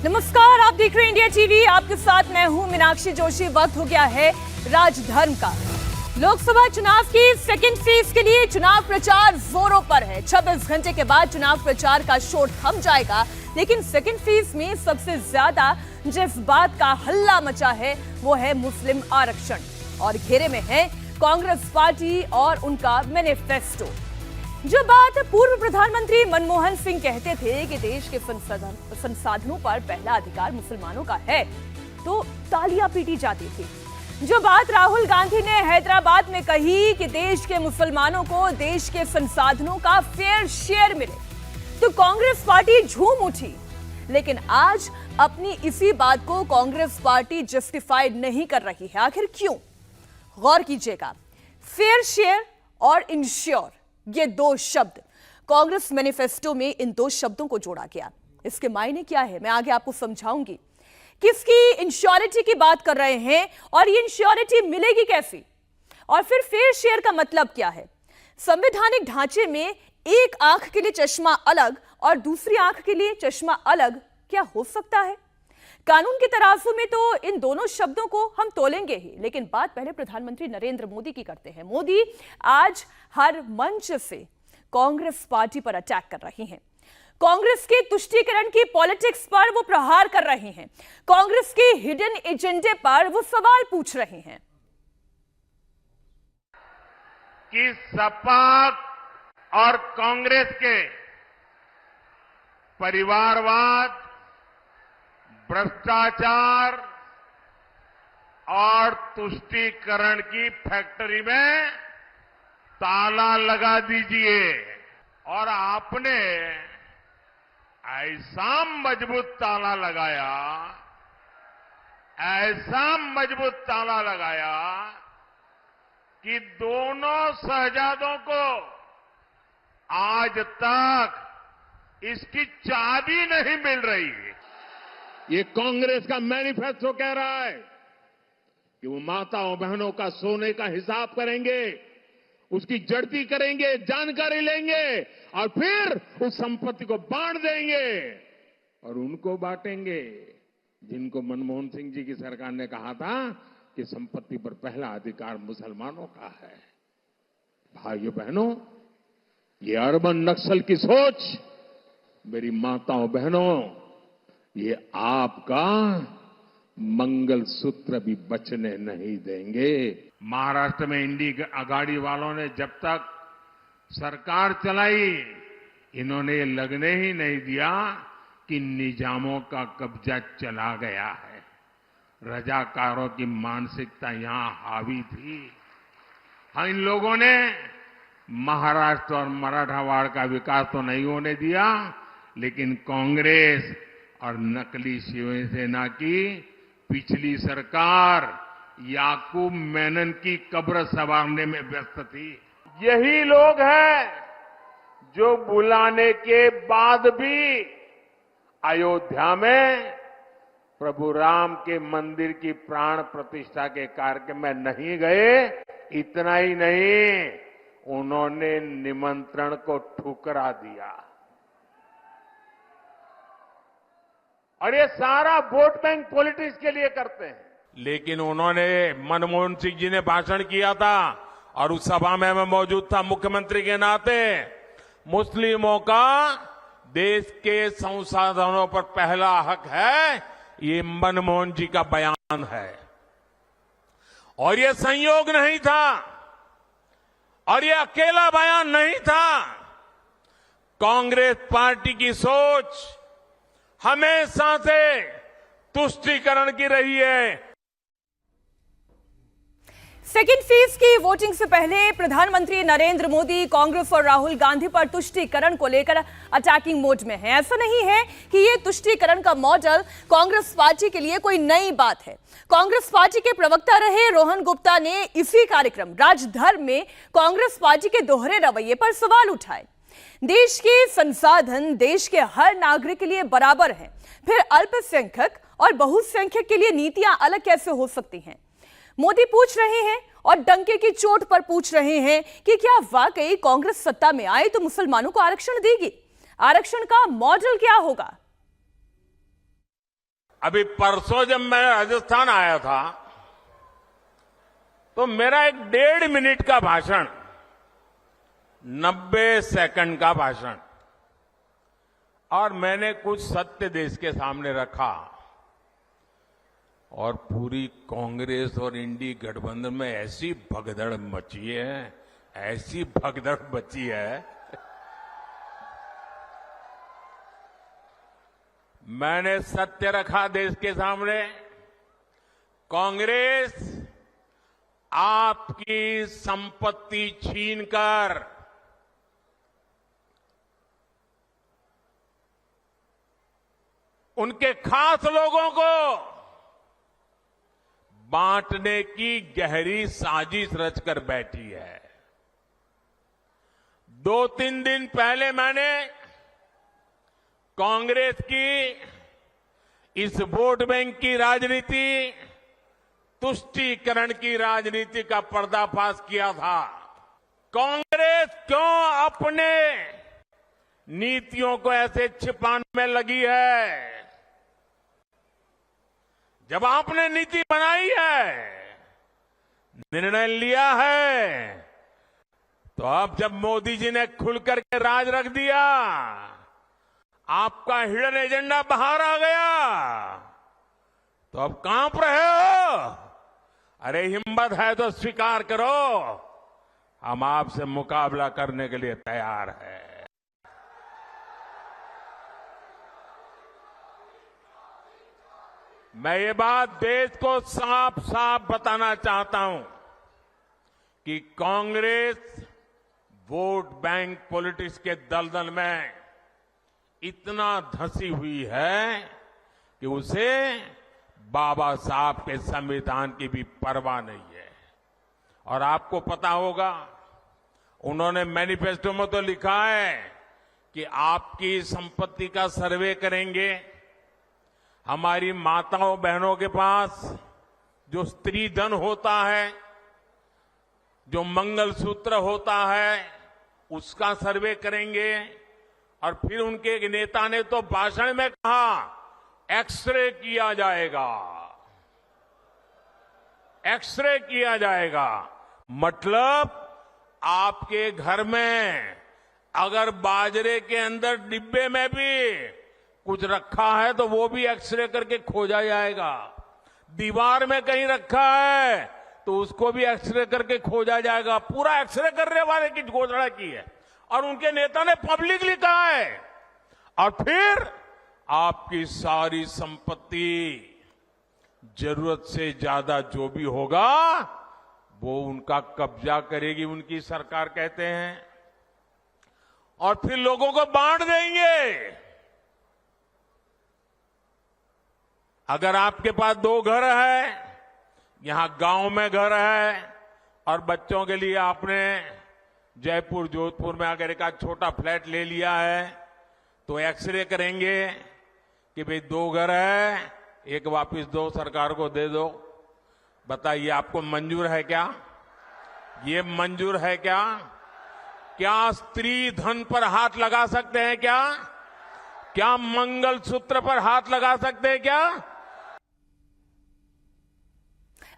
नमस्कार, आप देख रहे हैं इंडिया टीवी। आपके साथ मैं हूं मीनाक्षी जोशी। वक्त हो गया है राजधर्म का। लोकसभा चुनाव की सेकेंड फेज के लिए चुनाव प्रचार जोरों पर है। 26 घंटे के बाद चुनाव प्रचार का शोर थम जाएगा, लेकिन सेकेंड फेज में सबसे ज्यादा जिस बात का हल्ला मचा है वो है मुस्लिम आरक्षण, और घेरे में है कांग्रेस पार्टी और उनका मैनिफेस्टो। जो बात पूर्व प्रधानमंत्री मनमोहन सिंह कहते थे कि देश के संसाधनों पर पहला अधिकार मुसलमानों का है, तो तालियां पीटी जाती थी। जो बात राहुल गांधी ने हैदराबाद में कही कि देश के मुसलमानों को देश के संसाधनों का फेयर शेयर मिले, तो कांग्रेस पार्टी झूम उठी। लेकिन आज अपनी इसी बात को कांग्रेस पार्टी जस्टिफाइड नहीं कर रही है। आखिर क्यों? गौर कीजिएगा, फेयर शेयर और इंश्योर, ये दो शब्द कांग्रेस मैनिफेस्टो में इन दो शब्दों को जोड़ा गया। इसके मायने क्या है, मैं आगे आपको समझाऊंगी। किसकी इंश्योरिटी की बात कर रहे हैं और ये इंश्योरिटी मिलेगी कैसी, और फिर फेयर शेयर का मतलब क्या है। संवैधानिक ढांचे में एक आंख के लिए चश्मा अलग और दूसरी आंख के लिए चश्मा अलग क्या हो सकता है? कानून के तराजू में तो इन दोनों शब्दों को हम तोलेंगे ही, लेकिन बात पहले प्रधानमंत्री नरेंद्र मोदी की करते हैं। मोदी आज हर मंच से कांग्रेस पार्टी पर अटैक कर रही हैं। कांग्रेस के तुष्टीकरण की पॉलिटिक्स पर वो प्रहार कर रहे हैं। कांग्रेस के हिडन एजेंडे पर वो सवाल पूछ रहे हैं कि सपा और कांग्रेस के परिवारवाद, भ्रष्टाचार और तुष्टीकरण की फैक्ट्री में ताला लगा दीजिए। और आपने ऐसा मजबूत ताला लगाया, ऐसा मजबूत ताला लगाया कि दोनों शहजादों को आज तक इसकी चाबी नहीं मिल रही। ये कांग्रेस का मैनिफेस्टो कह रहा है कि वो माताओं बहनों का सोने का हिसाब करेंगे, उसकी जड़ती करेंगे, जानकारी लेंगे और फिर उस संपत्ति को बांट देंगे और उनको बांटेंगे जिनको मनमोहन सिंह जी की सरकार ने कहा था कि संपत्ति पर पहला अधिकार मुसलमानों का है। भाइयों बहनों, ये अर्बन नक्सल की सोच, मेरी माताओं बहनों, ये आपका मंगलसूत्र भी बचने नहीं देंगे। महाराष्ट्र में इंडी अगाड़ी वालों ने जब तक सरकार चलाई, इन्होंने लगने ही नहीं दिया कि निजामों का कब्जा चला गया है। रजाकारों की मानसिकता यहां हावी थी। हाँ, इन लोगों ने महाराष्ट्र और मराठवाड़ का विकास तो नहीं होने दिया, लेकिन कांग्रेस और नकली शिवसेना की पिछली सरकार याकूब मेनन की कब्र संवारने में व्यस्त थी। यही लोग हैं जो बुलाने के बाद भी अयोध्या में प्रभु राम के मंदिर की प्राण प्रतिष्ठा के कार्यक्रम में नहीं गए। इतना ही नहीं, उन्होंने निमंत्रण को ठुकरा दिया। और ये सारा वोट बैंक पॉलिटिक्स के लिए करते हैं। लेकिन उन्होंने, मनमोहन सिंह जी ने भाषण किया था और उस सभा में मैं मौजूद था मुख्यमंत्री के नाते। मुस्लिमों का देश के संसाधनों पर पहला हक है, ये मनमोहन जी का बयान है। और ये संयोग नहीं था और ये अकेला बयान नहीं था। कांग्रेस पार्टी की सोच हमेशा से तुष्टीकरण की रही है। सेकेंड फेज की वोटिंग से पहले प्रधानमंत्री नरेंद्र मोदी कांग्रेस और राहुल गांधी पर तुष्टीकरण को लेकर अटैकिंग मोड में है। ऐसा नहीं है कि ये तुष्टीकरण का मॉडल कांग्रेस पार्टी के लिए कोई नई बात है। कांग्रेस पार्टी के प्रवक्ता रहे रोहन गुप्ता ने इसी कार्यक्रम राजधर्म में कांग्रेस पार्टी के दोहरे रवैये पर सवाल उठाए। देश के संसाधन देश के हर नागरिक के लिए बराबर हैं, फिर अल्पसंख्यक और बहुसंख्यक के लिए नीतियां अलग कैसे हो सकती हैं? मोदी पूछ रहे हैं और डंके की चोट पर पूछ रहे हैं कि क्या वाकई कांग्रेस सत्ता में आए तो मुसलमानों को आरक्षण देगी? आरक्षण का मॉडल क्या होगा? अभी परसों जब मैं राजस्थान आया था तो मेरा एक 1.5 मिनट का भाषण 90 सेकंड का भाषण और मैंने कुछ सत्य देश के सामने रखा और पूरी कांग्रेस और इंडी गठबंधन में ऐसी भगदड़ मची है, ऐसी भगदड़ मची है। मैंने सत्य रखा देश के सामने। कांग्रेस आपकी संपत्ति छीनकर उनके खास लोगों को बांटने की गहरी साजिश रचकर बैठी है। 2-3 दिन पहले मैंने कांग्रेस की इस वोट बैंक की राजनीति, तुष्टीकरण की राजनीति का पर्दाफाश किया था। कांग्रेस क्यों अपने नीतियों को ऐसे छिपाने में लगी है? जब आपने नीति बनाई है, निर्णय लिया है, तो अब जब मोदी जी ने खुलकर के राज रख दिया, आपका हिडन एजेंडा बाहर आ गया, तो अब कांप रहे हो? अरे हिम्मत है तो स्वीकार करो, हम आपसे मुकाबला करने के लिए तैयार हैं। मैं ये बात देश को साफ साफ बताना चाहता हूं कि कांग्रेस वोट बैंक पॉलिटिक्स के दलदल में इतना धंसी हुई है कि उसे बाबा साहब के संविधान की भी परवाह नहीं है। और आपको पता होगा, उन्होंने मैनिफेस्टो में तो लिखा है कि आपकी संपत्ति का सर्वे करेंगे। हमारी माताओं बहनों के पास जो स्त्री धन होता है, जो मंगलसूत्र होता है, उसका सर्वे करेंगे। और फिर उनके एक नेता ने तो भाषण में कहा एक्सरे किया जाएगा, एक्सरे किया जाएगा। मतलब आपके घर में अगर बाजरे के अंदर डिब्बे में भी कुछ रखा है तो वो भी एक्सरे करके खोजा जाएगा। दीवार में कहीं रखा है तो उसको भी एक्सरे करके खोजा जाएगा। पूरा एक्सरे करने वाले की घोषणा की है और उनके नेता ने पब्लिकली कहा है। और फिर आपकी सारी संपत्ति, जरूरत से ज्यादा जो भी होगा वो उनका कब्जा करेगी उनकी सरकार, कहते हैं, और फिर लोगों को बांट देंगे। अगर आपके पास 2 घर है, यहां गांव में घर है और बच्चों के लिए आपने जयपुर जोधपुर में अगर एक छोटा फ्लैट ले लिया है, तो एक्सरे करेंगे कि भाई 2 घर है, एक वापस दो, सरकार को दे दो। बताइए आपको मंजूर है क्या? ये मंजूर है क्या? क्या स्त्री धन पर हाथ लगा सकते हैं क्या? क्या मंगलसूत्र पर हाथ लगा सकते हैं क्या?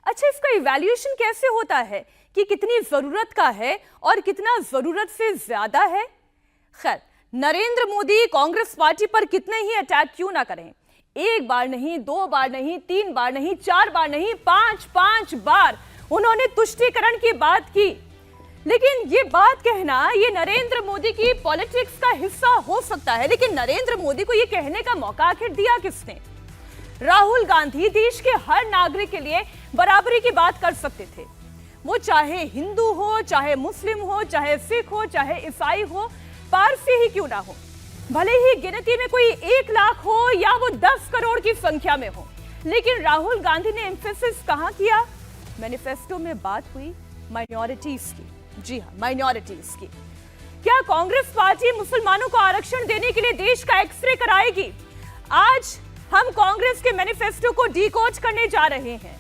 अच्छा, इसका इवैल्यूएशन कैसे होता है कि कितनी जरूरत का है और कितना जरूरत से ज्यादा है? खैर, नरेंद्र मोदी कांग्रेस पार्टी पर कितने ही अटैक क्यों ना करें, 1 बार नहीं, 2 बार नहीं, 3 बार नहीं, 4 बार नहीं, 5 बार उन्होंने तुष्टीकरण की बात की। लेकिन ये बात कहना, ये नरेंद्र मोदी की पॉलिटिक्स का हिस्सा हो सकता है, लेकिन नरेंद्र मोदी को ये कहने का मौका आखिर दिया किसने? राहुल गांधी देश के हर नागरिक के लिए बराबरी की बात कर सकते थे। वो चाहे हिंदू हो, चाहे मुस्लिम हो, चाहे सिख हो, चाहे ईसाई हो, पारसी ही क्यों ना हो, भले ही गिनती में कोई 1 लाख हो या वो 10 करोड़ की संख्या में हो। लेकिन राहुल गांधी ने एम्फेसिस कहां किया? मैनिफेस्टो में बात हुई माइनॉरिटीज की। जी हां, माइनॉरिटीज की। क्या कांग्रेस पार्टी मुसलमानों को आरक्षण देने के लिए देश का एक्सरे कराएगी? आज हम कांग्रेस के मैनिफेस्टो को डिकोड करने जा रहे हैं।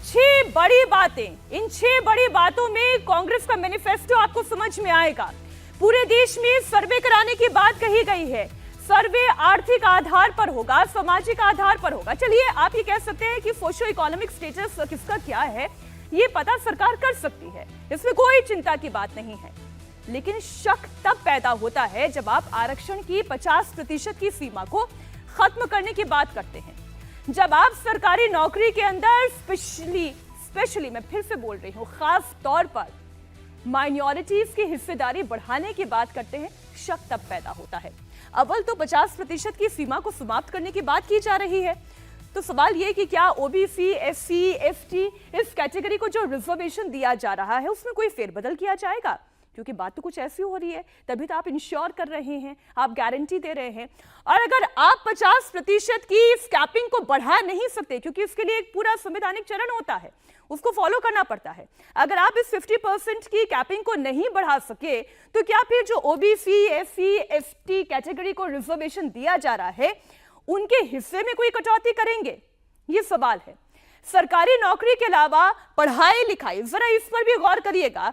6 बड़ी बातें, इन 6 बड़ी बातों में कांग्रेस का मैनिफेस्टो आपको समझ में आएगा। पूरे देश में सर्वे कराने की बात कही गई है। सर्वे आर्थिक आधार पर होगा, सामाजिक आधार पर होगा। चलिए आप ये कह सकते हैं कि सोशो इकोनॉमिक स्टेटस किसका क्या है ये पता सरकार कर सकती है, इसमें कोई चिंता की बात नहीं है। लेकिन शक तब पैदा होता है जब आप आरक्षण की 50% की सीमा को खत्म करने की बात करते हैं, जब आप सरकारी नौकरी के अंदर स्पेशली मैं फिर से बोल रही हूं, खास तौर पर माइनॉरिटीज की हिस्सेदारी बढ़ाने की बात करते हैं, शक तब पैदा होता है। अव्वल तो 50% की सीमा को समाप्त करने की बात की जा रही है, तो सवाल यह कि क्या ओबीसी, एससी, एसटी इस कैटेगरी को जो रिजर्वेशन दिया जा रहा है उसमें कोई फेरबदल किया जाएगा? क्योंकि बात तो कुछ ऐसी हो रही है, तभी तो आप इंश्योर कर रहे हैं, आप गारंटी दे रहे हैं। और अगर आप 50% की इस कैपिंग को बढ़ा नहीं सकते, क्योंकि इसके लिए एक पूरा संवैधानिक चरण होता है, उसको फॉलो करना पड़ता है। अगर आप इस 50% की कैपिंग को नहीं बढ़ा सके, तो क्या फिर जो ओबीसी, एससी, एसटी कैटेगरी को रिजर्वेशन दिया जा रहा है उनके हिस्से में कोई कटौती करेंगे? ये सवाल है। सरकारी नौकरी के अलावा पढ़ाई लिखाई, जरा इस पर भी गौर करिएगा।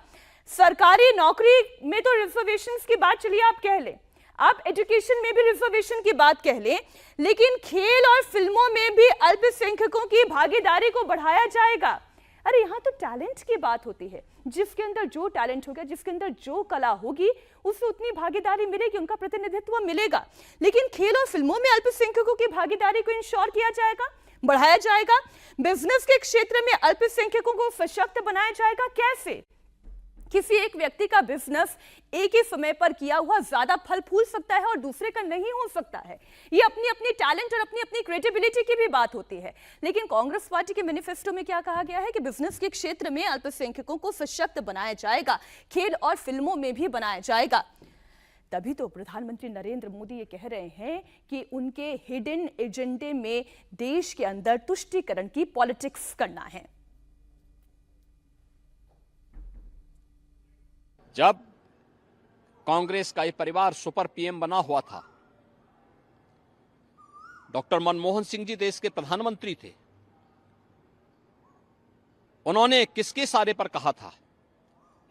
सरकारी नौकरी में तो रिजर्वेशंस की बात चलिए आप कह लें, आप एजुकेशन में भी रिजर्वेशन की बात कह लें, लेकिन खेल और फिल्मों में भी अल्पसंख्यकों की भागीदारी को बढ़ाया जाएगा। अरे यहां तो टैलेंट की बात होती है, जिसके अंदर जो टैलेंट होगा, जिसके अंदर जो कला होगी, उसे उतनी भागीदारी मिलेगी, उनका प्रतिनिधित्व मिलेगा। लेकिन खेल और फिल्मों में अल्पसंख्यकों की भागीदारी को इंश्योर किया जाएगा, बढ़ाया जाएगा। बिजनेस के क्षेत्र में अल्पसंख्यकों को सशक्त बनाया जाएगा। कैसे? किसी एक व्यक्ति का बिजनेस एक ही समय पर किया हुआ ज्यादा फल फूल सकता है और दूसरे का नहीं हो सकता है। ये अपनी अपनी टैलेंट और अपनी अपनी क्रिएटिविटी की भी बात होती है। लेकिन कांग्रेस पार्टी के मैनिफेस्टो में क्या कहा गया है कि बिजनेस के क्षेत्र में अल्पसंख्यकों को सशक्त बनाया जाएगा, खेल और फिल्मों में भी बनाया जाएगा। तभी तो प्रधानमंत्री नरेंद्र मोदी ये कह रहे हैं कि उनके हिडन एजेंडे में देश के अंदर तुष्टीकरण की पॉलिटिक्स करना है। जब कांग्रेस का ये परिवार सुपर पीएम बना हुआ था, डॉक्टर मनमोहन सिंह जी देश के प्रधानमंत्री थे, उन्होंने किसके इशारे पर कहा था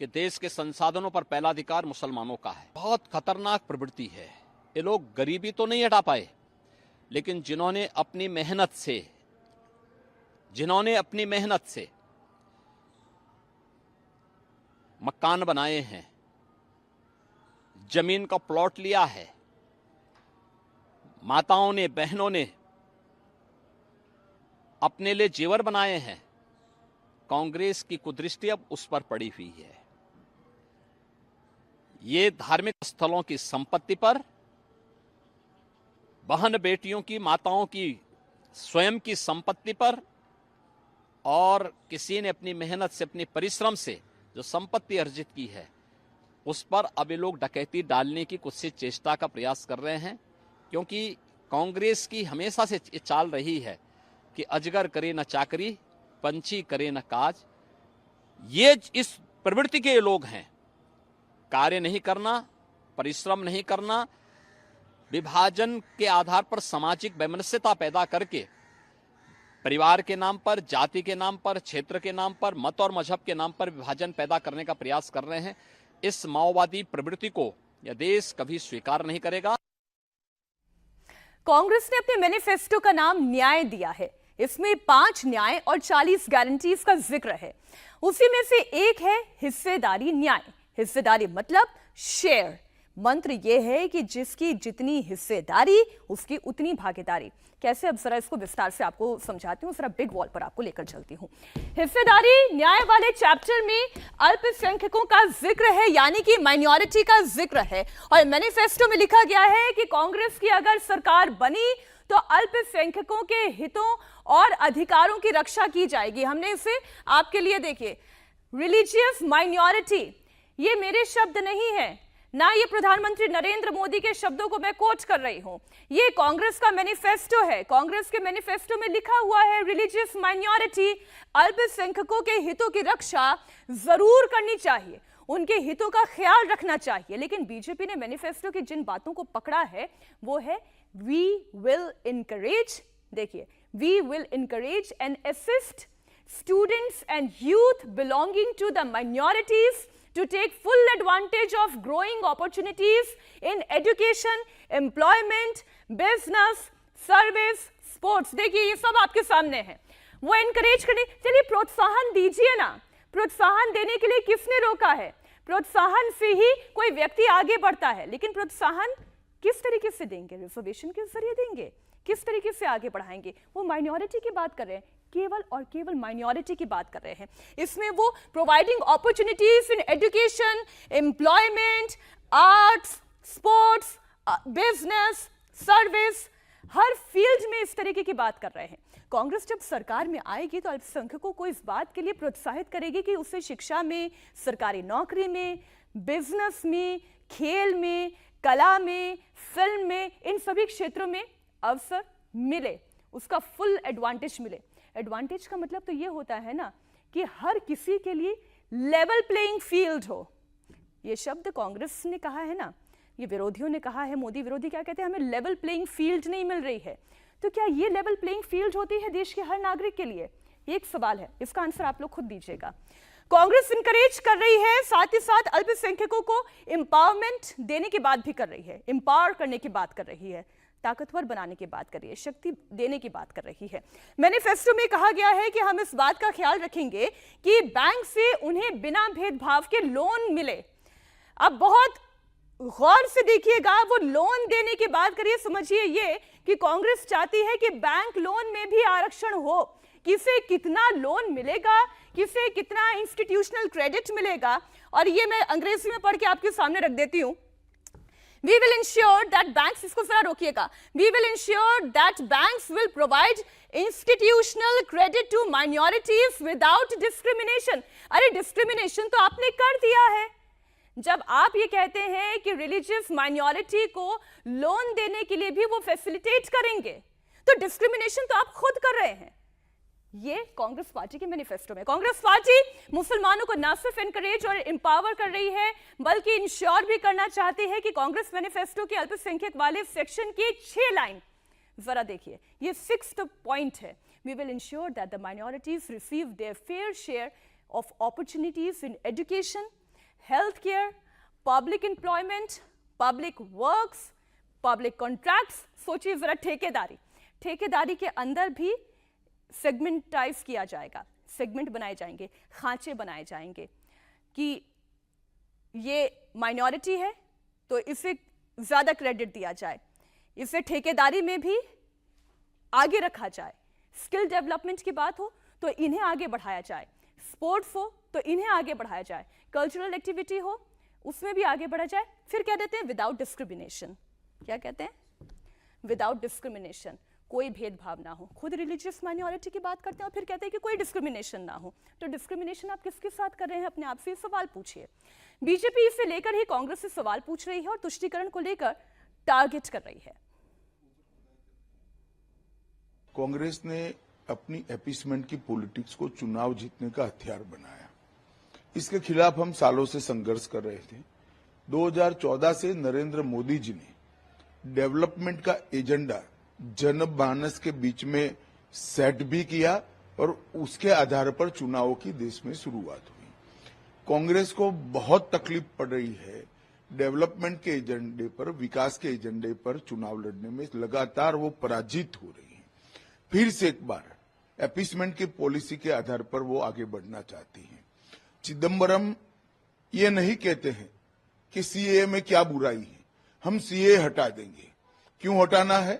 कि देश के संसाधनों पर पहला अधिकार मुसलमानों का है। बहुत खतरनाक प्रवृत्ति है। ये लोग गरीबी तो नहीं हटा पाए, लेकिन जिन्होंने अपनी मेहनत से मकान बनाए हैं, जमीन का प्लॉट लिया है, माताओं ने, बहनों ने अपने लिए जेवर बनाए हैं, कांग्रेस की कुदृष्टि अब उस पर पड़ी हुई है। ये धार्मिक स्थलों की संपत्ति पर, बहन बेटियों की, माताओं की स्वयं की संपत्ति पर, और किसी ने अपनी मेहनत से, अपने परिश्रम से जो संपत्ति अर्जित की है, उस पर अब ये लोग डकैती डालने की कुछ से चेष्टा का प्रयास कर रहे हैं। क्योंकि कांग्रेस की हमेशा से ये चाल रही है कि अजगर करे न चाकरी, पंछी करे न काज। ये इस प्रवृत्ति के लोग हैं। कार्य नहीं करना, परिश्रम नहीं करना, विभाजन के आधार पर सामाजिक वैमनस्यता पैदा करके परिवार के नाम पर, जाति के नाम पर, क्षेत्र के नाम पर, मत और मजहब के नाम पर विभाजन पैदा करने का प्रयास कर रहे हैं। इस माओवादी प्रवृत्ति को यह देश कभी स्वीकार नहीं करेगा। कांग्रेस ने अपने मैनिफेस्टो का नाम न्याय दिया है। इसमें 5 न्याय और 40 गारंटीज का जिक्र है। उसी में से एक है हिस्सेदारी न्याय। हिस्सेदारी मतलब शेयर। मंत्र यह है कि जिसकी जितनी हिस्सेदारी उसकी उतनी भागीदारी। कैसे, अब जरा इसको विस्तार से आपको समझाती हूँ, जरा बिग वॉल पर आपको लेकर चलती हूँ। हिस्सेदारी न्याय वाले चैप्टर में अल्पसंख्यकों का जिक्र है, यानी कि माइनॉरिटी का जिक्र है। और मैनिफेस्टो में लिखा गया है कि कांग्रेस की अगर सरकार बनी तो अल्पसंख्यकों के हितों और अधिकारों की रक्षा की जाएगी। हमने इसे आपके लिए, देखिए, रिलीजियस माइनॉरिटी, ये मेरे शब्द नहीं है, ना ये प्रधानमंत्री नरेंद्र मोदी के शब्दों को मैं कोट कर रही हूं, ये कांग्रेस का मैनिफेस्टो है। कांग्रेस के मैनिफेस्टो में लिखा हुआ है रिलीजियस माइनॉरिटी, अल्पसंख्यकों के हितों की रक्षा जरूर करनी चाहिए, उनके हितों का ख्याल रखना चाहिए। लेकिन बीजेपी ने मैनिफेस्टो की जिन बातों को पकड़ा है वो है वी विल इनकरेज, देखिए, we will encourage and assist students and youth belonging to the minorities to take full advantage of growing opportunities in education, employment, business, service, sports. देखिए ये सब आपके सामने है। वो एनकरेज करने, चलिए प्रोत्साहन दीजिए ना। प्रोत्साहन देने के लिए किसने रोका है? प्रोत्साहन से ही कोई व्यक्ति आगे बढ़ता है, लेकिन प्रोत्साहन किस तरीके से देंगे? रिजर्वेशन के जरिए देंगे? किस तरीके से आगे बढ़ाएंगे? वो माइनॉरिटी की बात कर रहे हैं, केवल और केवल माइनॉरिटी की बात कर रहे हैं। इसमें वो providing opportunities in education, employment, arts, sports, business, service, her field में इस तरीके की बात कर रहे हैं। कांग्रेस जब सरकार में आएगी तो अल्पसंख्यकों को इस बात के लिए प्रोत्साहित करेगी कि उसे शिक्षा में, सरकारी नौकरी में, बिजनेस में, खेल में, कला में, फिल्म में, इन सभी क्षेत्रों में अवसर मिले, उसका फुल एडवांटेज मिले। एडवांटेज का मतलब तो ये होता है ना कि हर किसी के लिए लेवल प्लेइंग फील्ड हो। ये शब्द कांग्रेस ने कहा है ना, ये विरोधियों ने कहा है, मोदी विरोधी क्या कहते हैं, हमें लेवल प्लेइंग फील्ड नहीं मिल रही है। तो क्या ये लेवल प्लेइंग फील्ड होती है देश के हर नागरिक के लिए? एक सवाल है, इसका आंसर आप लोग खुद दीजिएगा। कांग्रेस इंकरेज कर रही है, साथ ही साथ अल्पसंख्यकों को एम्पावरमेंट देने की बात भी कर रही है, एम्पावर करने की बात कर रही है, ताकतवर बनाने की बात कर रही है, शक्ति देने की बात कर रही है। मैनिफेस्टो में कहा गया है कि हम इस बात का ख्याल रखेंगे कि बैंक से उन्हें बिना भेदभाव के लोन मिले। अब बहुत गौर से देखिएगा, वो लोन देने की बात करिए, समझिए ये कि कांग्रेस चाहती है कि बैंक लोन में भी आरक्षण हो। किसे कितना लोन मिलेगा, किसे कितना इंस्टीट्यूशनल क्रेडिट मिलेगा, और ये मैं अंग्रेजी में पढ़ के आपके सामने रख देती हूं। We will ensure that banks, इसको जरा रोकिएगा, we will ensure that banks will provide institutional credit to minorities without discrimination। अरे डिस्क्रिमिनेशन तो आपने कर दिया है। जब आप ये कहते हैं कि रिलीजियस माइनॉरिटी को लोन देने के लिए भी वो फैसिलिटेट करेंगे, तो डिस्क्रिमिनेशन तो आप खुद कर रहे हैं। ये कांग्रेस पार्टी के मैनिफेस्टो में कांग्रेस पार्टी मुसलमानों को न सिर्फ एनकरेज और एम्पावर कर रही है, बल्कि इंश्योर भी करना चाहती है कि कांग्रेस मैनिफेस्टो के अल्पसंख्यक वाले सेक्शन की 6 लाइन जरा देखिए, ये 6th पॉइंट है। We will ensure that the minorities receive their fair share of opportunities in education, health care, public employment, public works, public contracts. सोचिए जरा, ठेकेदारी के अंदर भी सेगमेंटाइज किया जाएगा, सेगमेंट बनाए जाएंगे, खांचे बनाए जाएंगे कि ये माइनॉरिटी है तो इसे ज्यादा क्रेडिट दिया जाए, इसे ठेकेदारी में भी आगे रखा जाए, स्किल डेवलपमेंट की बात हो तो इन्हें आगे बढ़ाया जाए, स्पोर्ट्स हो तो इन्हें आगे बढ़ाया जाए, कल्चरल एक्टिविटी हो उसमें भी आगे बढ़ा जाए। फिर क्या देते हैं? Without discrimination. क्या कहते हैं? विदाउट डिस्क्रिमिनेशन, कोई भेदभाव ना हो। खुद रिलीजियस माइनॉरिटी की बात करते हैं और फिर कहते हैं कि कोई डिस्क्रिमिनेशन ना हो। तो डिस्क्रिमिनेशन आप किसके साथ कर रहे हैं? अपने आप से सवाल पूछिए। बीजेपी इसे लेकर ही कांग्रेस से सवाल पूछ रही है और तुष्टीकरण को लेकर टारगेट कर रही है। कांग्रेस ने अपनी अपीसमेंट की पॉलिटिक्स को चुनाव जीतने का हथियार बनाया। इसके खिलाफ हम सालों से संघर्ष कर रहे थे। 2014 से नरेंद्र मोदी जी ने डेवलपमेंट का एजेंडा जनमानस के बीच में सेट भी किया और उसके आधार पर चुनावों की देश में शुरुआत हुई। कांग्रेस को बहुत तकलीफ पड़ रही है डेवलपमेंट के एजेंडे पर, विकास के एजेंडे पर चुनाव लड़ने में। लगातार वो पराजित हो रही है। फिर से एक बार अपीसमेंट की पॉलिसी के आधार पर वो आगे बढ़ना चाहती है। चिदम्बरम ये नहीं कहते हैं कि सीएए में क्या बुराई है, हम सीएए हटा देंगे। क्यों हटाना है?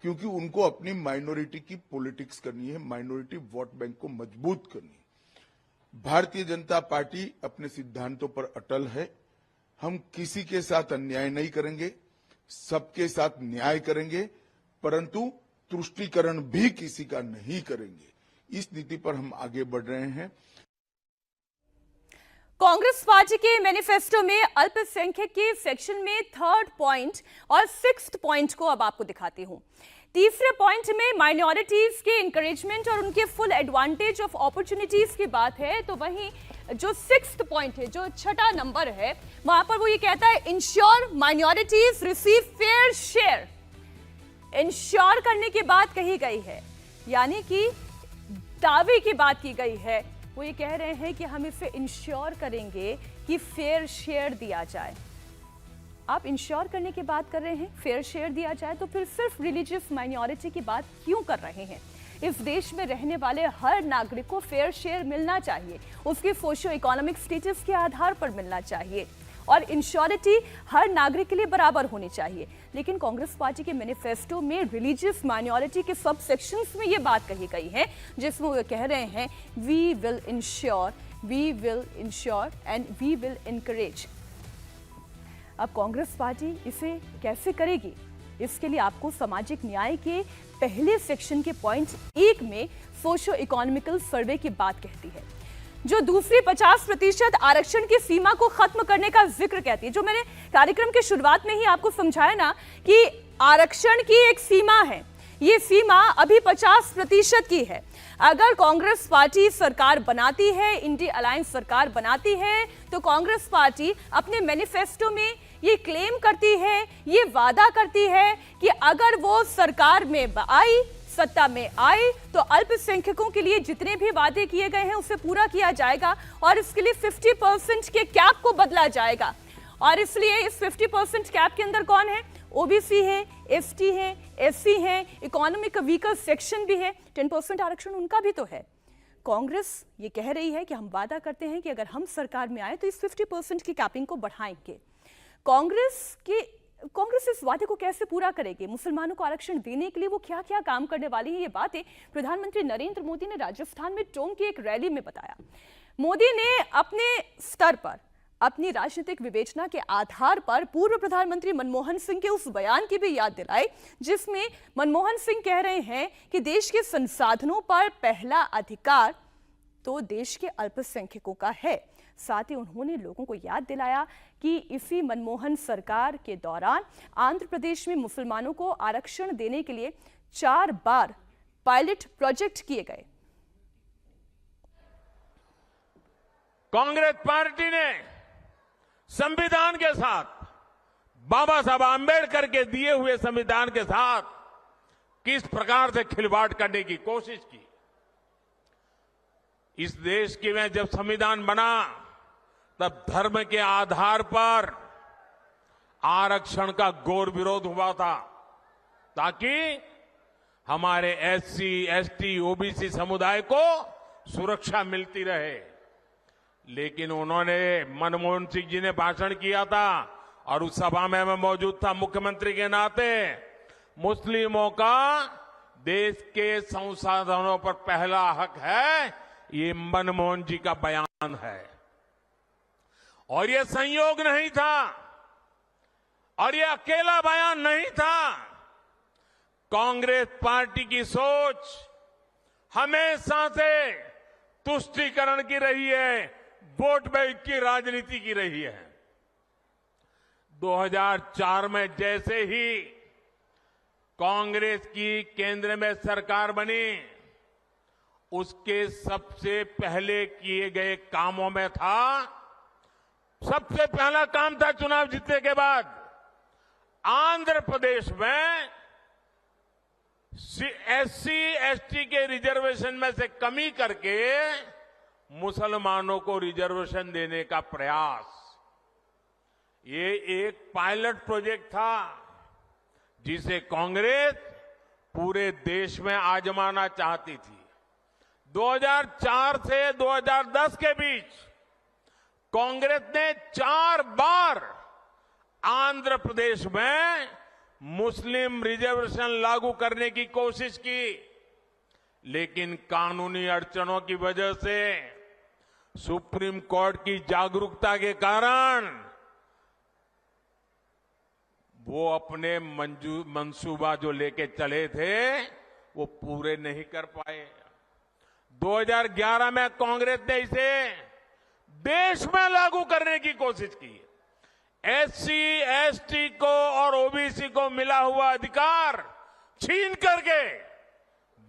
क्योंकि उनको अपनी माइनॉरिटी की पॉलिटिक्स करनी है, माइनॉरिटी वोट बैंक को मजबूत करनी है। भारतीय जनता पार्टी अपने सिद्धांतों पर अटल है। हम किसी के साथ अन्याय नहीं करेंगे, सबके साथ न्याय करेंगे, परंतु तुष्टीकरण भी किसी का नहीं करेंगे। इस नीति पर हम आगे बढ़ रहे हैं। कांग्रेस पार्टी के मैनिफेस्टो में अल्पसंख्यक के सेक्शन में 3rd पॉइंट और 6th पॉइंट को अब आपको दिखाती हूं। तीसरे पॉइंट में माइनॉरिटीज के इंकरेजमेंट और उनके फुल एडवांटेज ऑफ अपॉर्चुनिटीज की बात है, तो वहीं जो 6th पॉइंट है, जो 6ठा नंबर है, वहां पर वो ये कहता है ensure minorities receive fair share. Ensure करने की बात कही गई है, यानी कि दावे की बात की गई है वो ये कह रहे हैं कि हम इसे इंश्योर करेंगे कि फेयर शेयर दिया जाए। आप इंश्योर करने की बात कर रहे हैं, फेयर शेयर दिया जाए, तो फिर सिर्फ रिलीजियस माइनॉरिटी की बात क्यों कर रहे हैं? इस देश में रहने वाले हर नागरिक को फेयर शेयर मिलना चाहिए, उसके सोशियो इकोनॉमिक स्टेटस के आधार पर मिलना चाहिए और इंश्योरिटी हर नागरिक के लिए बराबर होनी चाहिए। लेकिन कांग्रेस पार्टी के मैनिफेस्टो में रिलीजियस माइनॉरिटी के सब सेक्शंस में ये बात कही गई है, जिसमें वो कह रहे हैं we will ensure and we will encourage. अब कांग्रेस पार्टी इसे कैसे करेगी? इसके लिए आपको सामाजिक न्याय के पहले सेक्शन के पॉइंट 1 में सोशियो इकोनॉमिकल सर्वे की बात कहती है, जो दूसरी 50% आरक्षण की सीमा को खत्म करने का जिक्र कहती है। जो मैंने कार्यक्रम के शुरुआत में ही आपको समझाया ना कि आरक्षण की एक सीमा है, ये सीमा अभी 50% की है। अगर कांग्रेस पार्टी सरकार बनाती है, इंडिया अलायंस सरकार बनाती है, तो कांग्रेस पार्टी अपने मैनिफेस्टो में ये क्लेम करती है, ये वादा करती है कि अगर वो सरकार में आई, सत्ता में आए, तो अल्पसंख्यकों के लिए जितने भी वादे किए गए हैं उसे पूरा किया जाएगा और इसके लिए 50% के कैप को बदला जाएगा। और इसलिए इस 50% कैप के अंदर कौन है? ओबीसी है, एसटी है, एससी है, इकोनॉमिक वीकर सेक्शन भी है, 10% आरक्षण उनका भी तो है। कांग्रेस ये कह रही है कि हम वादा करते हैं कि अगर हम सरकार में आए तो इस 50% की कैपिंग को बढ़ाएंगे। कांग्रेस इस वादे को कैसे पूरा करेगी? मुसलमानों को आरक्षण देने के लिए वो क्या क्या काम करने वाली है? ये बातें प्रधानमंत्री नरेंद्र मोदी ने राजस्थान में टोंक की एक रैली में बताया। मोदी ने अपने स्तर पर अपनी राजनीतिक विवेचना के आधार पर पूर्व प्रधानमंत्री मनमोहन सिंह के उस बयान की भी याद दिलाई, जिसमें मनमोहन सिंह कह रहे हैं कि देश के संसाधनों पर पहला अधिकार तो देश के अल्पसंख्यकों का है। साथ ही उन्होंने लोगों को याद दिलाया कि इसी मनमोहन सरकार के दौरान आंध्र प्रदेश में मुसलमानों को आरक्षण देने के लिए 4 बार पायलट प्रोजेक्ट किए गए। कांग्रेस पार्टी ने संविधान के साथ, बाबा साहब आंबेडकर के दिए हुए संविधान के साथ किस प्रकार से खिलवाड़ करने की कोशिश की। इस देश की में जब संविधान बना तब धर्म के आधार पर आरक्षण का घोर विरोध हुआ था, ताकि हमारे एससी, एसटी, ओबीसी समुदाय को सुरक्षा मिलती रहे। लेकिन उन्होंने, मनमोहन सिंह जी ने भाषण किया था और उस सभा में मैं मौजूद था मुख्यमंत्री के नाते, मुस्लिमों का देश के संसाधनों पर पहला हक है, ये मनमोहन जी का बयान है। और ये संयोग नहीं था और ये अकेला बयान नहीं था। कांग्रेस पार्टी की सोच हमेशा से तुष्टीकरण की रही है, वोट बैंक की राजनीति की रही है। 2004 में जैसे ही कांग्रेस की केंद्र में सरकार बनी, उसके सबसे पहले किए गए कामों में था, सबसे पहला काम था चुनाव जीतने के बाद आंध्र प्रदेश में एससी, एसटी के रिजर्वेशन में से कमी करके मुसलमानों को रिजर्वेशन देने का प्रयास। ये एक पायलट प्रोजेक्ट था जिसे कांग्रेस पूरे देश में आजमाना चाहती थी। 2004 से 2010 के बीच कांग्रेस ने 4 बार आंध्र प्रदेश में मुस्लिम रिजर्वेशन लागू करने की कोशिश की, लेकिन कानूनी अड़चनों की वजह से, सुप्रीम कोर्ट की जागरूकता के कारण वो अपने मंसूबा जो लेके चले थे वो पूरे नहीं कर पाए। 2011 में कांग्रेस ने इसे देश में लागू करने की कोशिश की। एससी, एसटी को और ओबीसी को मिला हुआ अधिकार छीन करके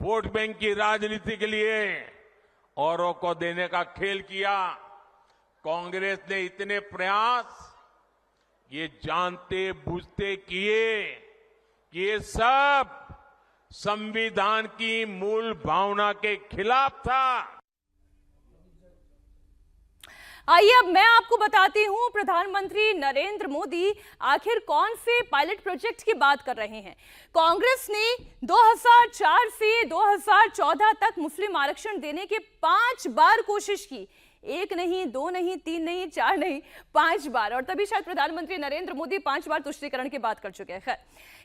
वोट बैंक की राजनीति के लिए औरों को देने का खेल किया। कांग्रेस ने इतने प्रयास ये जानते बूझते किए कि ये सब संविधान की मूल भावना के खिलाफ था। आइए अब मैं आपको बताती हूं प्रधानमंत्री नरेंद्र मोदी आखिर कौन से पायलट प्रोजेक्ट की बात कर रहे हैं। कांग्रेस ने 2004 से 2014 तक मुस्लिम आरक्षण देने की 5 बार कोशिश की। 1 नहीं, 2 नहीं, 3 नहीं, 4 नहीं, 5 बार। और तभी शायद प्रधानमंत्री नरेंद्र मोदी 5 बार तुष्टीकरण की बात कर चुके हैं। खैर,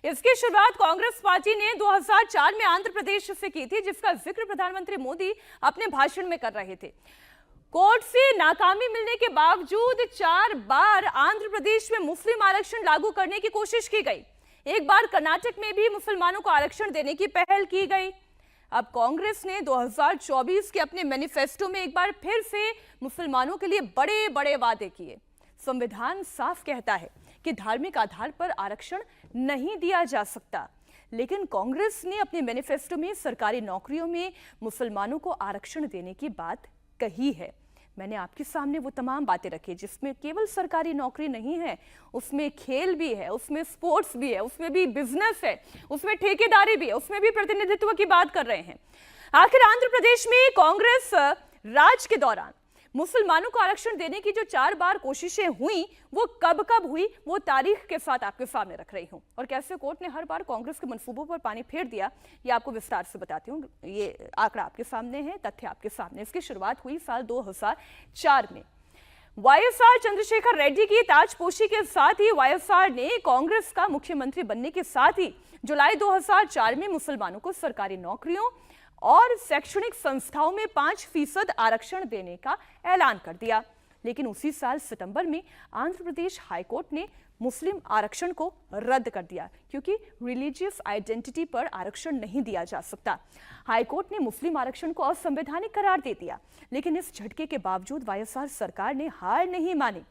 इसकी शुरुआत कांग्रेस पार्टी ने 2004 में आंध्र प्रदेश से की थी, जिसका जिक्र प्रधानमंत्री मोदी अपने भाषण में कर रहे थे। कोर्ट से नाकामी मिलने के बावजूद 4 बार आंध्र प्रदेश में मुस्लिम आरक्षण लागू करने की कोशिश की गई। एक बार कर्नाटक में भी मुसलमानों को आरक्षण देने की पहल की गई। अब कांग्रेस ने 2024 के अपने मैनिफेस्टो में एक बार फिर से मुसलमानों के लिए बड़े बड़े वादे किए। संविधान साफ कहता है कि धार्मिक आधार पर आरक्षण नहीं दिया जा सकता, लेकिन कांग्रेस ने अपने मैनिफेस्टो में सरकारी नौकरियों में मुसलमानों को आरक्षण देने की बात कही है। मैंने आपके सामने वो तमाम बातें रखी जिसमें केवल सरकारी नौकरी नहीं है, उसमें खेल भी है, उसमें स्पोर्ट्स भी है, उसमें भी बिजनेस है, उसमें ठेकेदारी भी है, उसमें भी प्रतिनिधित्व की बात कर रहे हैं। आखिर आंध्र प्रदेश में कांग्रेस राज के दौरान मुसलमानों को आरक्षण देने की जो 4 बार कोशिशें हुई, वो कब कब हुई, वो तारीख के साथ आपके सामने रख रही हूं। और कैसे कोर्ट ने हर बार कांग्रेस के मंसूबों पर पानी फेर दिया, ये आपको विस्तार से बताती हूं। ये आंकड़ा आपके सामने है, तथ्य आपके सामने। इसकी शुरुआत हुई साल 2004 में। वाईएसआर चंद्रशेखर रेड्डी की ताजपोशी के साथ ही वाईएसआर ने कांग्रेस का मुख्यमंत्री बनने के साथ ही जुलाई 2004 में मुसलमानों को सरकारी नौकरियों और शैक्षणिक संस्थाओं में 5% आरक्षण देने का ऐलान कर दिया। लेकिन उसी साल सितंबर में आंध्र प्रदेश हाईकोर्ट ने मुस्लिम आरक्षण को रद्द कर दिया, क्योंकि रिलीजियस आइडेंटिटी पर आरक्षण नहीं दिया जा सकता। हाईकोर्ट ने मुस्लिम आरक्षण को असंवैधानिक करार दे दिया। लेकिन इस झटके के बावजूद वाईएसआर सरकार ने हार नहीं मानी।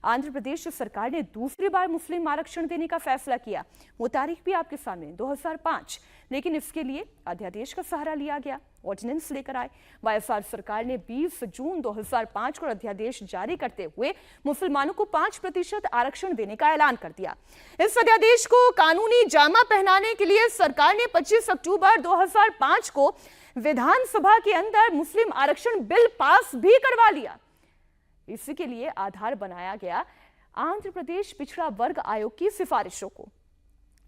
आंध्र प्रदेश सरकार ने दूसरी बार मुस्लिम आरक्षण देने का फैसला किया। वो तारीख भी आपके सामने, 2005। लेकिन इसके लिए अध्यादेश का सहारा लिया गया, ऑर्डिनेंस लेकर आए। वाईएसआर सरकार ने 20 जून 2005 को अध्यादेश जारी करते हुए मुसलमानों को 5% आरक्षण देने का ऐलान कर दिया। इस अध्यादेश को कानूनी जामा पहनाने के लिए सरकार ने 25 अक्टूबर 2005 को विधानसभा के अंदर मुस्लिम आरक्षण बिल पास भी करवा लिया। इसी के लिए आधार बनाया गया आंध्र प्रदेश पिछड़ा वर्ग आयोग की सिफारिशों को।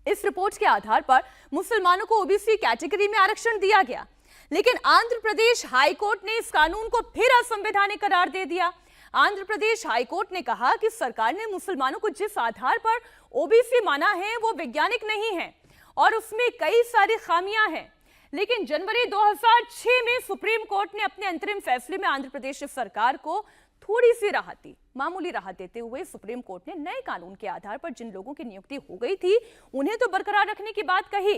इस रिपोर्ट के आधार पर मुसलमानों को ओबीसी कैटेगरी में आरक्षण दिया गया। लेकिन आंध्र प्रदेश हाईकोर्ट ने इस कानून को फिर असंवैधानिक करार दे दिया। आंध्र प्रदेश हाईकोर्ट ने कहा कि सरकार ने मुसलमानों को जिस आधार पर ओबीसी माना है वो वैज्ञानिक नहीं है और उसमें कई सारी खामियां हैं। लेकिन जनवरी 2006 में सुप्रीम कोर्ट ने अपने अंतरिम फैसले में आंध्र प्रदेश सरकार को थोड़ी सी राहत दी। मामूली राहत देते हुए सुप्रीम कोर्ट ने नए कानून के आधार पर जिन लोगों की नियुक्ति हो गई थी उन्हें तो बरकरार रखने की बात कही,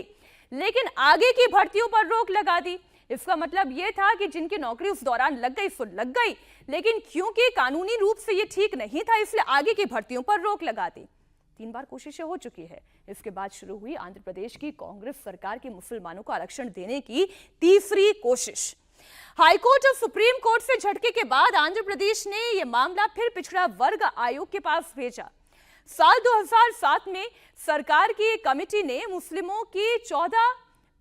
लेकिन आगे की भर्तियों पर रोक लगा दी। इसका मतलब यह था कि जिनकी नौकरी उस दौरान लग गई सो लग गई, लेकिन क्योंकि कानूनी रूप से यह ठीक नहीं था इसलिए आगे की भर्तियों पर रोक लगा दी। 3 बार कोशिशें हो चुकी है। इसके बाद शुरू हुई आंध्र प्रदेश की कांग्रेस सरकार की मुसलमानों को आरक्षण देने की तीसरी कोशिश। हाईकोर्ट और सुप्रीम कोर्ट से झटके के बाद आंध्र प्रदेश ने यह मामला फिर पिछड़ा वर्ग आयोग के पास भेजा। साल 2007 में सरकार की एक कमेटी ने मुस्लिमों की 14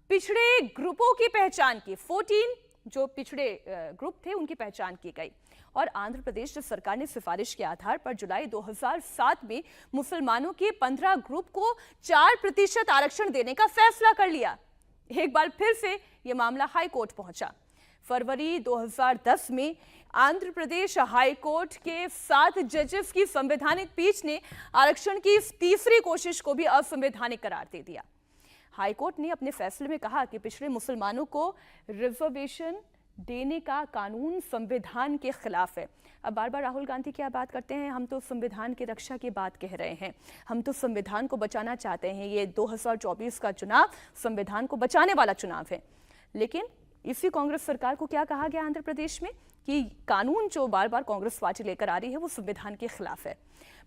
पिछड़े ग्रुपों की पहचान की। 14 जो पिछड़े ग्रुप थे उनकी पहचान की गई और आंध्र प्रदेश सरकार ने सिफारिश के आधार पर जुलाई 2007 में मुसलमानों के 15 ग्रुप को 4% आरक्षण देने का फैसला कर लिया। एक बार फिर से यह मामला हाईकोर्ट पहुंचा। फरवरी 2010 में आंध्र प्रदेश हाईकोर्ट के 7 जजेस की संवैधानिक पीठ ने आरक्षण की इस तीसरी कोशिश को भी असंवैधानिक करार दे दिया। हाईकोर्ट ने अपने फैसले में कहा कि पिछड़े मुसलमानों को रिजर्वेशन देने का कानून संविधान के खिलाफ है। अब बार बार राहुल गांधी क्या बात करते हैं, हम तो संविधान की रक्षा की बात कह रहे हैं, हम तो संविधान को बचाना चाहते हैं। ये 2024 का चुनाव संविधान को बचाने वाला चुनाव है। लेकिन इसी कांग्रेस सरकार को क्या कहा गया आंध्र प्रदेश में कि कानून जो बार बार कांग्रेस पार्टी लेकर आ रही है वो संविधान के खिलाफ है।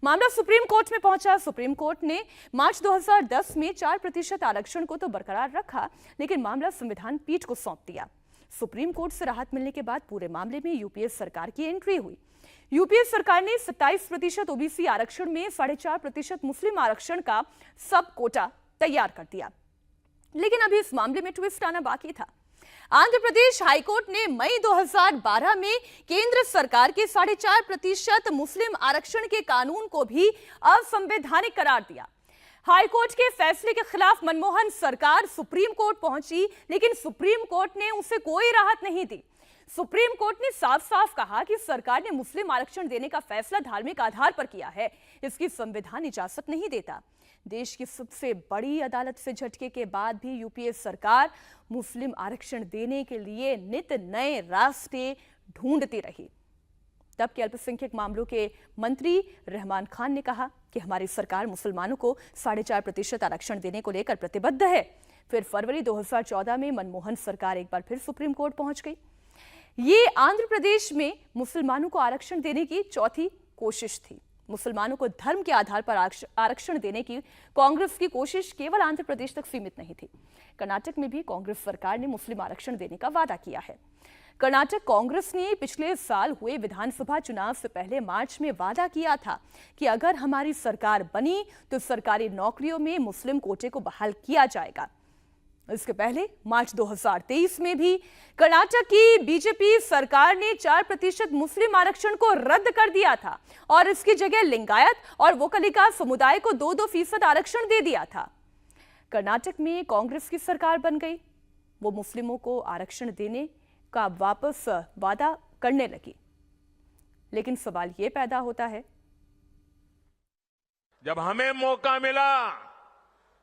मामला सुप्रीम कोर्ट में पहुंचा। सुप्रीम कोर्ट ने मार्च 2010 में 4% आरक्षण को तो बरकरार रखा, लेकिन मामला संविधान पीठ को सौंप दिया। सुप्रीम कोर्ट से राहत मिलने के बाद पूरे मामले में यूपीए सरकार की एंट्री हुई। यूपीए सरकार ने 27% ओबीसी आरक्षण में 4.5% मुस्लिम आरक्षण का सब कोटा तैयार कर दिया। लेकिन अभी इस मामले में ट्विस्ट आना बाकी था। आंध्र प्रदेश हाईकोर्ट ने मई 2012 में केंद्र सरकार के 4.5% मुस्लिम आरक्षण के कानून को भी असंवैधानिक करार दिया। हाईकोर्ट के फैसले के खिलाफ मनमोहन सरकार सुप्रीम कोर्ट पहुंची, लेकिन सुप्रीम कोर्ट ने उसे कोई राहत नहीं दी। सुप्रीम कोर्ट ने साफ साफ कहा कि सरकार ने मुस्लिम आरक्षण देने का फैसला धार्मिक आधार पर किया है, इसकी संविधान इजाजत नहीं देता। देश की सबसे बड़ी अदालत से झटके के बाद भी यूपीए सरकार मुस्लिम आरक्षण देने के लिए नित नए रास्ते ढूंढती रही। तब के अल्पसंख्यक मामलों के मंत्री रहमान खान ने कहा कि हमारी सरकार मुसलमानों को 4.5% आरक्षण देने को लेकर प्रतिबद्ध है। फिर फरवरी 2014 में मनमोहन सरकार एक बार फिर सुप्रीम कोर्ट पहुंच गई। ये आंध्र प्रदेश में मुसलमानों को आरक्षण देने की चौथी कोशिश थी। मुसलमानों को धर्म के आधार पर आरक्षण देने की कांग्रेस की कोशिश केवल आंध्र प्रदेश तक सीमित नहीं थी। कर्नाटक में भी कांग्रेस सरकार ने मुस्लिम आरक्षण देने का वादा किया है। कर्नाटक कांग्रेस ने पिछले साल हुए विधानसभा चुनाव से पहले मार्च में वादा किया था कि अगर हमारी सरकार बनी तो सरकारी नौकरियों में मुस्लिम कोटे को बहाल किया जाएगा। इसके पहले मार्च 2023 में भी कर्नाटक की बीजेपी सरकार ने 4% मुस्लिम आरक्षण को रद्द कर दिया था और इसकी जगह लिंगायत और वोकलिका समुदाय को 2-2% आरक्षण दे दिया था। कर्नाटक में कांग्रेस की सरकार बन गई। वो मुस्लिमों को आरक्षण देने का वापस वादा करने लगी। लेकिन सवाल यह पैदा होता है, जब हमें मौका मिला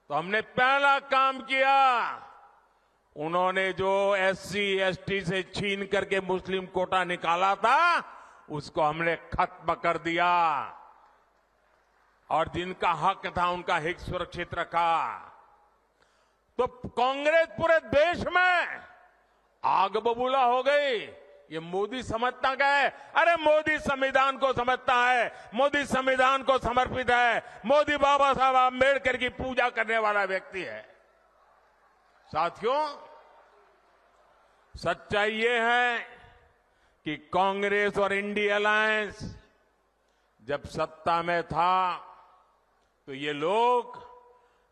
तो हमने पहला काम किया, उन्होंने जो एससी एसटी से छीन करके मुस्लिम कोटा निकाला था उसको हमने खत्म कर दिया और जिनका हक था उनका हित सुरक्षित रखा। तो कांग्रेस पूरे देश में आग बबूला हो गई। ये मोदी समझता क्या है? अरे मोदी संविधान को समझता है, मोदी संविधान को समर्पित है, मोदी बाबा साहब आंबेडकर की पूजा करने वाला व्यक्ति है। साथियों, सच्चाई ये है कि कांग्रेस और इंडिया अलायंस जब सत्ता में था तो ये लोग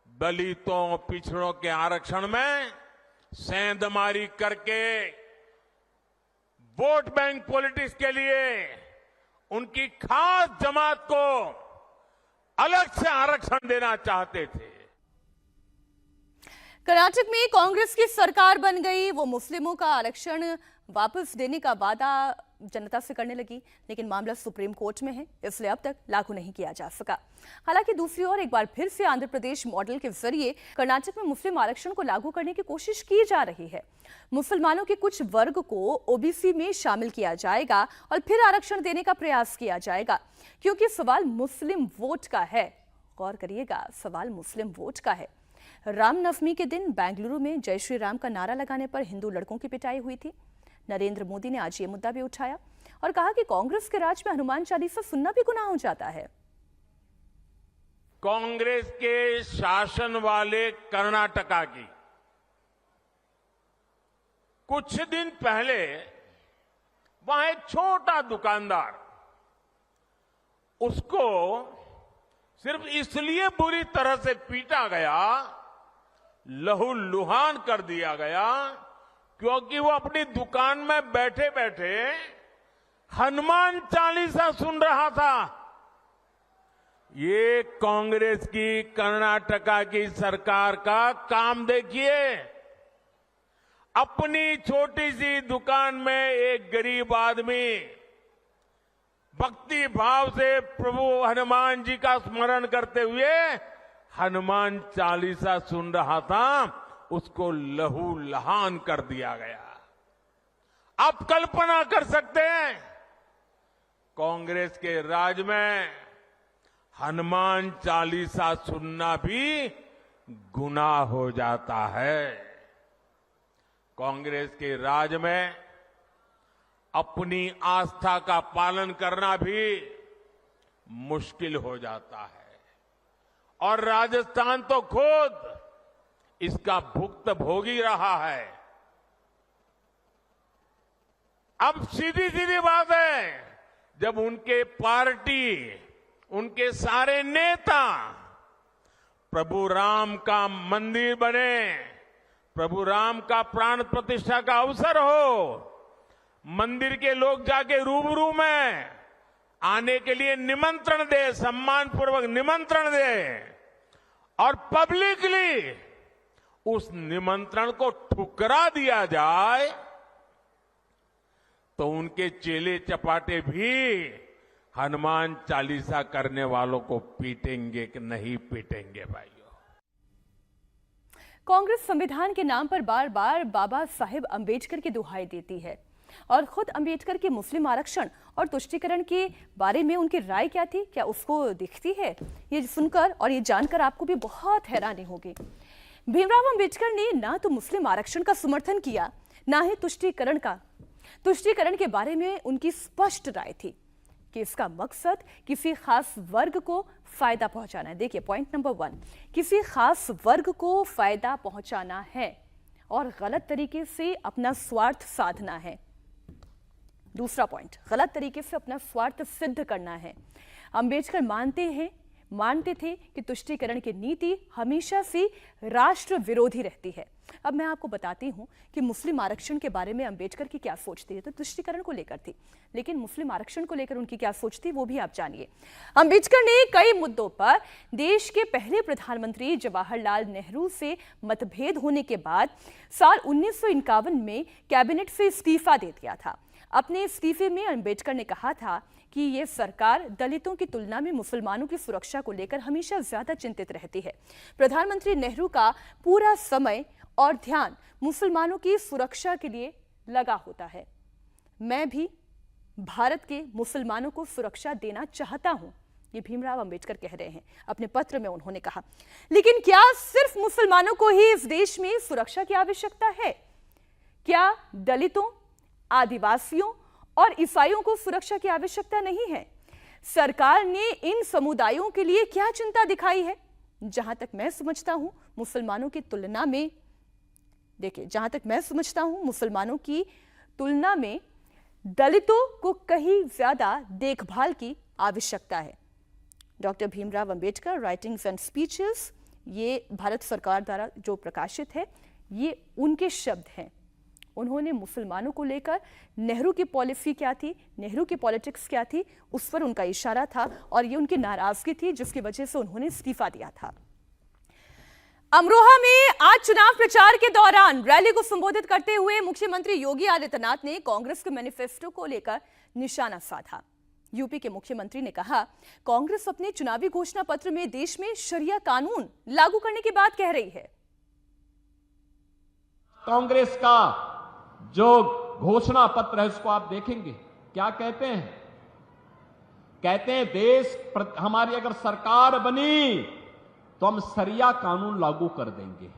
दलितों पिछड़ों के आरक्षण में सेंधमारी करके वोट बैंक पॉलिटिक्स के लिए उनकी खास जमात को अलग से आरक्षण देना चाहते थे। कर्नाटक में कांग्रेस की सरकार बन गई। वो मुस्लिमों का आरक्षण वापस देने का वादा जनता से करने लगी, लेकिन मामला सुप्रीम कोर्ट में है, इसलिए अब तक लागू नहीं किया जा सका। हालांकि दूसरी ओर एक बार फिर से आंध्र प्रदेश मॉडल के जरिए कर्नाटक में मुस्लिम आरक्षण को लागू करने की कोशिश की जा रही है। मुसलमानों के कुछ वर्ग को ओबीसी में शामिल किया जाएगा और फिर आरक्षण देने का प्रयास किया जाएगा, क्योंकि सवाल मुस्लिम वोट का है। गौर करिएगा, सवाल मुस्लिम वोट का है। रामनवमी के दिन बेंगलुरु में जय श्री राम का नारा लगाने पर हिंदू लड़कों की पिटाई हुई थी। नरेंद्र मोदी ने आज ये मुद्दा भी उठाया और कहा कि कांग्रेस के राज में हनुमान चालीसा सुनना भी गुनाह हो जाता है। कांग्रेस के शासन वाले कर्नाटका की कुछ दिन पहले वहां एक छोटा दुकानदार, उसको सिर्फ इसलिए बुरी तरह से पीटा गया, लहूलुहान कर दिया गया, क्योंकि वो अपनी दुकान में बैठे बैठे हनुमान चालीसा सुन रहा था। ये कांग्रेस की कर्नाटका की सरकार का काम देखिए। अपनी छोटी सी दुकान में एक गरीब आदमी भक्ति भाव से प्रभु हनुमान जी का स्मरण करते हुए हनुमान चालीसा सुन रहा था, उसको लहूलुहान कर दिया गया। आप कल्पना कर सकते हैं, कांग्रेस के राज में हनुमान चालीसा सुनना भी गुनाह हो जाता है। कांग्रेस के राज में अपनी आस्था का पालन करना भी मुश्किल हो जाता है और राजस्थान तो खुद इसका भुक्तभोगी रहा है। अब सीधी सीधी बात है, जब उनके पार्टी, उनके सारे नेता प्रभु राम का मंदिर बने, प्रभु राम का प्राण प्रतिष्ठा का अवसर हो, मंदिर के लोग जाके रूबरू में आने के लिए निमंत्रण दे, सम्मान पूर्वक निमंत्रण दे और पब्लिकली उस निमंत्रण को ठुकरा दिया जाए तो उनके चेले चपाटे भी हनुमान चालीसा करने वालों को पीटेंगे कि नहीं पीटेंगे भाइयों। कांग्रेस संविधान के नाम पर बार बार बाबा साहेब अंबेडकर की दुहाई देती है और खुद अंबेडकर के मुस्लिम आरक्षण और तुष्टीकरण के बारे में उनकी राय क्या थी, क्या उसको दिखती है? ये सुनकर और ये जानकर आपको भी बहुत हैरानी होगी। भीमराव अंबेडकर ने ना तो मुस्लिम आरक्षण का समर्थन किया, ना ही तुष्टीकरण का। तुष्टीकरण के बारे में उनकी स्पष्ट राय थी कि इसका मकसद किसी खास वर्ग को फायदा पहुंचाना है। देखिए पॉइंट नंबर 1, किसी खास वर्ग को फायदा पहुंचाना है और गलत तरीके से अपना स्वार्थ साधना है। दूसरा पॉइंट, गलत तरीके से अपना स्वार्थ सिद्ध करना है। अंबेडकर मानते थे कि तुष्टीकरण की नीति हमेशा से राष्ट्र विरोधी रहती है। अब मैं आपको बताती हूं कि मुस्लिम आरक्षण के बारे में अंबेडकर की क्या सोच थी। तो तुष्टीकरण को लेकर थी, लेकिन मुस्लिम आरक्षण को लेकर उनकी क्या सोच थी वो भी आप जानिए। अंबेडकर ने कई मुद्दों पर देश के पहले प्रधानमंत्री जवाहरलाल नेहरू से मतभेद होने के बाद साल 1951 में कैबिनेट से इस्तीफा दे दिया था। अपने इस्तीफे में अंबेडकर ने कहा था कि यह सरकार दलितों की तुलना में मुसलमानों की सुरक्षा को लेकर हमेशा ज्यादा चिंतित रहती है। प्रधानमंत्री नेहरू का पूरा समय और ध्यान मुसलमानों की सुरक्षा के लिए लगा होता है। मैं भी भारत के मुसलमानों को सुरक्षा देना चाहता हूं, ये भीमराव अंबेडकर कह रहे हैं अपने पत्र में। उन्होंने कहा, लेकिन क्या सिर्फ मुसलमानों को ही इस देश में सुरक्षा की आवश्यकता है? क्या दलितों, आदिवासियों और ईसाइयों को सुरक्षा की आवश्यकता नहीं है? सरकार ने इन समुदायों के लिए क्या चिंता दिखाई है? जहां तक मैं समझता हूं मुसलमानों की तुलना में, देखिए जहां तक मैं समझता हूं मुसलमानों की तुलना में दलितों को कहीं ज्यादा देखभाल की आवश्यकता है। Doctor Bhimrao Ambedkar writings and speeches, ये भारत सरकार द्वारा जो प्रकाशित है, ये उनके शब्द हैं। उन्होंने मुसलमानों को लेकर नेहरू की पॉलिसी क्या थी, नेहरू की पॉलिटिक्स क्या थी, उस पर उनका इशारा था और ये उनकी नाराजगी थी जिसकी वजह से उन्होंने इस्तीफा दिया था। अमरोहा में आज चुनाव प्रचार के दौरान रैली को संबोधित करते हुए मुख्यमंत्री योगी आदित्यनाथ ने कांग्रेस के मैनिफेस्टो को लेकर निशाना साधा। यूपी के मुख्यमंत्री ने कहा, कांग्रेस अपने चुनावी घोषणा पत्र में देश में शरिया कानून लागू करने की बात कह रही है। कांग्रेस का जो घोषणा पत्र है उसको आप देखेंगे, क्या कहते हैं? कहते हैं देश हमारी अगर सरकार बनी तो हम शरिया कानून लागू कर देंगे।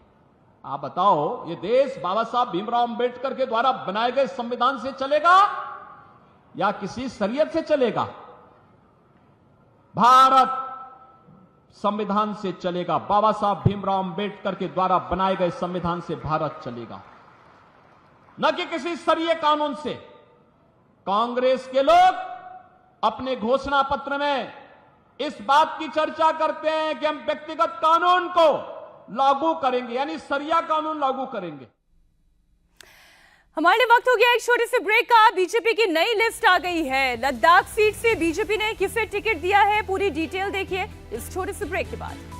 आप बताओ, ये देश बाबा साहब भीमराव अंबेडकर के द्वारा बनाए गए संविधान से चलेगा या किसी शरीयत से चलेगा? भारत संविधान से चलेगा। बाबा साहब भीमराव अंबेडकर के द्वारा बनाए गए संविधान से भारत चलेगा, न कि किसी शरीय कानून से। कांग्रेस के लोग अपने घोषणा पत्र में इस बात की चर्चा करते हैं कि हम व्यक्तिगत कानून को लागू करेंगे, यानी शरिया कानून लागू करेंगे। हमारे वक्त हो गया एक छोटे से ब्रेक का। बीजेपी की नई लिस्ट आ गई है। लद्दाख सीट से बीजेपी ने किसे टिकट दिया है, पूरी डिटेल देखिए इस छोटे से ब्रेक के बाद।